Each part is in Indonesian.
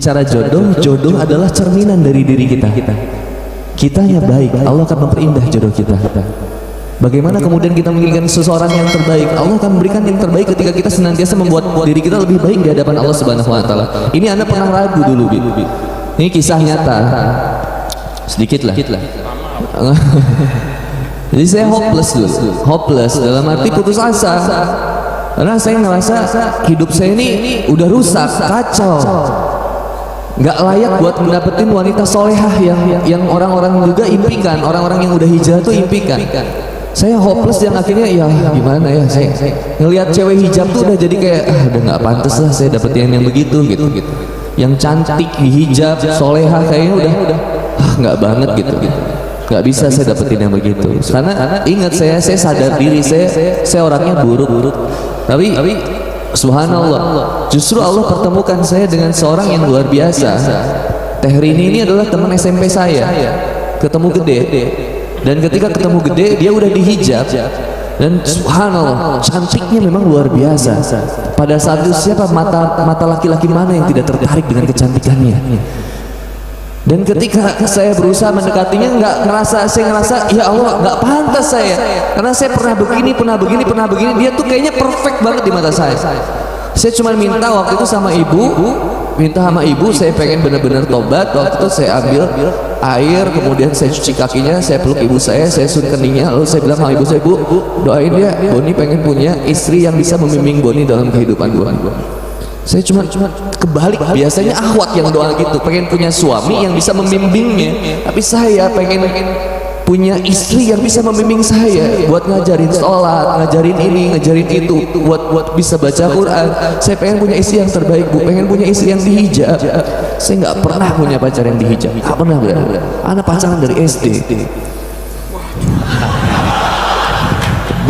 Bicara jodoh, jodoh adalah cerminan dari diri kita. Kitanya baik, Allah akan memperindah jodoh kita. Bagaimana kemudian kita menginginkan seseorang yang terbaik, Allah akan memberikan yang terbaik ketika kita senantiasa membuat diri kita lebih baik di hadapan Allah Subhanahu wa taala. Ini Anda pernah ragu dulu, Bi. Ini kisah nyata. Sedikit lah. Jadi saya hopeless dalam arti putus asa. Karena saya ngerasa hidup saya ini udah rusak, kacau, nggak layak buat mendapatkan wanita solehah yang orang-orang juga impikan, orang-orang yang udah hijrah tuh impikan. Saya hopeless yang akhirnya ya gimana ya, saya ngelihat cewek hijab tuh udah jadi kayak udah nggak pantas lah saya dapetin yang begitu gitu. Yang cantik hijab solehah kayaknya udah nggak banget gitu. Nggak bisa saya dapetin yang begitu. Karena ingat saya sadar diri saya orangnya buruk. Tapi subhanallah, justru Allah pertemukan saya dengan seorang yang luar biasa. Teh Rini ini adalah teman SMP saya. Ketemu gede. Dan ketika ketemu gede, dia udah dihijab. Dan subhanallah, cantiknya memang luar biasa. Pada saat itu siapa mata laki-laki mana yang tidak tertarik dengan kecantikannya? Dan ketika saya berusaha mendekatinya, saya ngerasa ya Allah nggak pantas saya, karena saya pernah begini, dia tuh kayaknya perfect banget di mata saya. Saya cuma minta waktu itu sama ibu, saya pengen benar-benar tobat. Waktu itu saya ambil air, kemudian saya cuci kakinya, saya peluk ibu saya sun keningnya, lalu saya bilang sama ibu saya, Bu, doain ya, Boni pengen punya istri yang bisa membimbing Boni dalam kehidupan Boni. Saya cuma kebalik, biasanya akhwat yang doa gitu, pengen punya suami yang bisa membimbingnya, tapi saya pengen punya istri yang bisa membimbing saya buat ngajarin sholat, ngajarin ini, ngajarin itu, buat bisa baca Quran. Saya pengen punya istri yang terbaik, Bu, pengen punya istri yang dihijab. Saya nggak pernah punya pacar yang dihijab, nggak pernah. Anak pacaran dari SD.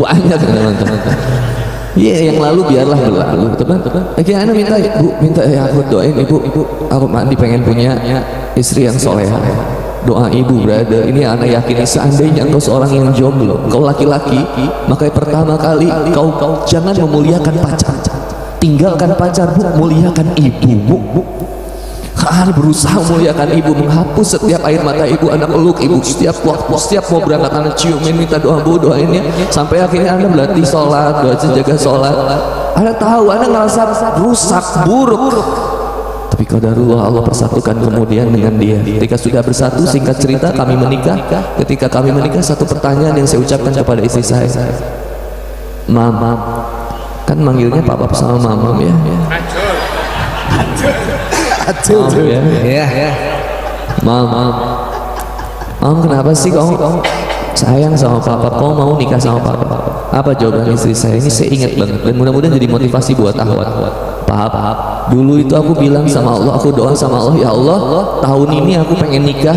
Banyak teman-teman. Iya, yang lalu biarlah berlalu, teman. Akhirnya Anda minta ya aku doain ibu, aku mandi pengen punya istri yang solehah. Doa ibu, brother, ini anak yakin seandainya engkau seorang yang jomblo, engkau laki-laki, maka pertama kali kau jangan memuliakan pacar, tinggalkan pacar, muliakan ibumu. Kalian berusaha memuliakan ibu, menghapus setiap air mata ibu, Anda peluk ibu setiap waktu, setiap mau berangkat Anda ciumin, minta doa Bu, doainnya, sampai akhirnya Anda berlatih sholat, jaga sholat. Anda tahu Anda ngerasa rusak, buruk, tapi qadarullah, Allah persatukan kemudian dengan dia. Ketika sudah bersatu, singkat cerita kami menikah. Ketika kami menikah, satu pertanyaan yang saya ucapkan kepada istri saya, Mama, kan manggilnya papa sama mama ya. Mam, kenapa sih kamu sayang sama papa, kamu mau nikah sama papa? Apa jawaban istri saya? Ini saya ingat banget dan mudah-mudahan jadi motivasi buat akhwat. Paham? Dulu itu aku bilang sama Allah, aku doa sama Allah, ya Allah, tahun ini aku pengen nikah,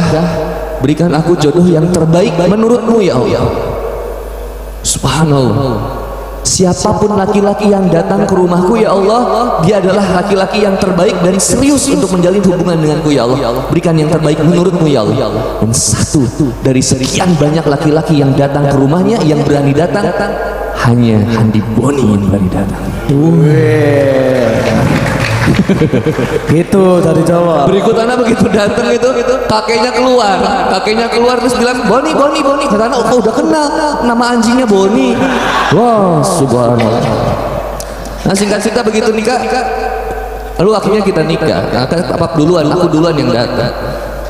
berikan aku jodoh yang terbaik menurutmu ya Allah. Subhanallah, siapapun laki-laki yang datang ke rumahku ya Allah, dia adalah laki-laki yang terbaik dan serius untuk menjalin hubungan denganku ya Allah. Berikan yang terbaik menurutmu ya Allah. Dan satu dari sekian banyak laki-laki yang datang ke rumahnya, yang berani datang, hanya Andi Boni yang berani datang. Gitu dari Jawa. Berikut anak begitu datang itu, kakeknya keluar terus bilang Boni. Kata anak, oh udah kenal nama anjingnya Boni. Wah, subhanallah. Nah, singkat cerita begitu nikah, lalu akhirnya kita nikah. Nah, aku duluan yang datang.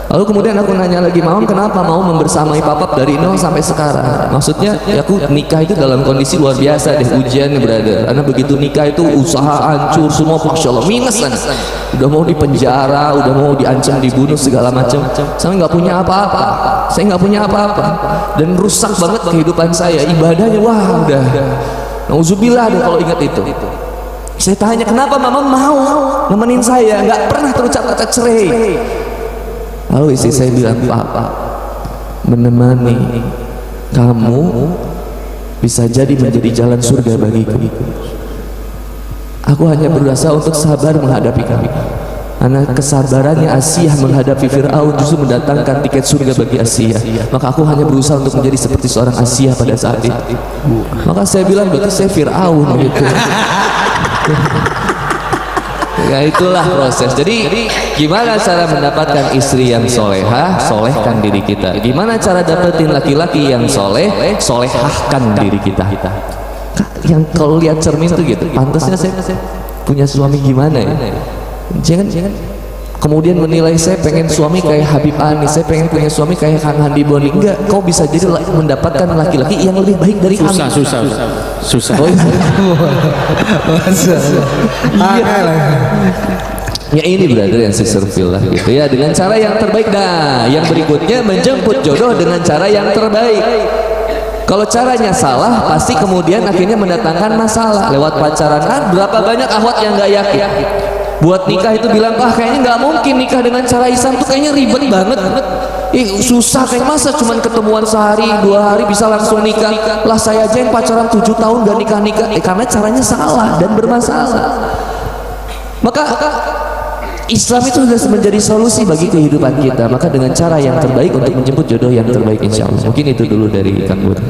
Lalu kemudian aku nanya lagi, Mam, kenapa mau membersamai papap dari nol sampai sekarang? Maksudnya ya aku nikah itu dalam kondisi luar biasa deh, ujiannya brother. Karena begitu nikah itu usaha hancur semua, masya Allah, minus kan. Udah mau dipenjara, udah mau diancam dibunuh segala macam. Saya nggak punya apa-apa. Dan rusak banget kehidupan saya, ibadahnya wah udah. Nauzubillah deh kalau ingat itu. Saya tanya kenapa mama mau nemenin saya, nggak pernah terucap kata cerai. Lalu istri saya bilang, Papa, menemani kamu bisa jadi menjadi jalan surga bagiku. Aku hanya berusaha untuk sabar menghadapi kamu. Karena kesabarannya Asiyah menghadapi Fir'aun justru mendatangkan tiket surga bagi Asiyah. Maka aku hanya berusaha untuk menjadi seperti seorang Asiyah pada saat itu. Maka saya bilang, berarti saya Fir'aun gitu. Ya itulah proses. Jadi gimana cara mendapatkan istri yang solehah? Solehkan diri kita. Gimana cara dapetin laki-laki yang soleh? Solehahkan diri kita. Yang kalau lihat cermin tuh gitu, pantasnya saya punya suami gimana ya? Jangan kemudian menilai saya pengen suami kayak Habib Anis, saya pengen punya suami kayak Kang Handi Boni. Enggak, kau bisa jadi mendapatkan laki-laki yang lebih baik dari kami. Susah. Oh, iya. Ya ini brother yang sisterful lah gitu ya, dengan cara yang terbaik. Nah yang berikutnya menjemput jodoh dengan cara yang terbaik. Kalau caranya salah pasti kemudian akhirnya mendatangkan masalah lewat pacaran. Berapa banyak akhwat yang nggak yakin buat nikah itu bilang, kayaknya nggak mungkin nikah dengan cara Islam tuh kayaknya ribet banget. Susah, kayak masa cuman ketemuan sehari 2 hari bisa langsung nikah. Lah saya aja yang pacaran 7 tahun gak nikah-nikah. Karena caranya salah dan bermasalah. Maka Islam itu sudah menjadi solusi bagi kehidupan kita. Maka dengan cara yang terbaik untuk menjemput jodoh yang terbaik insya Allah. Mungkin itu dulu dari Kang Bud.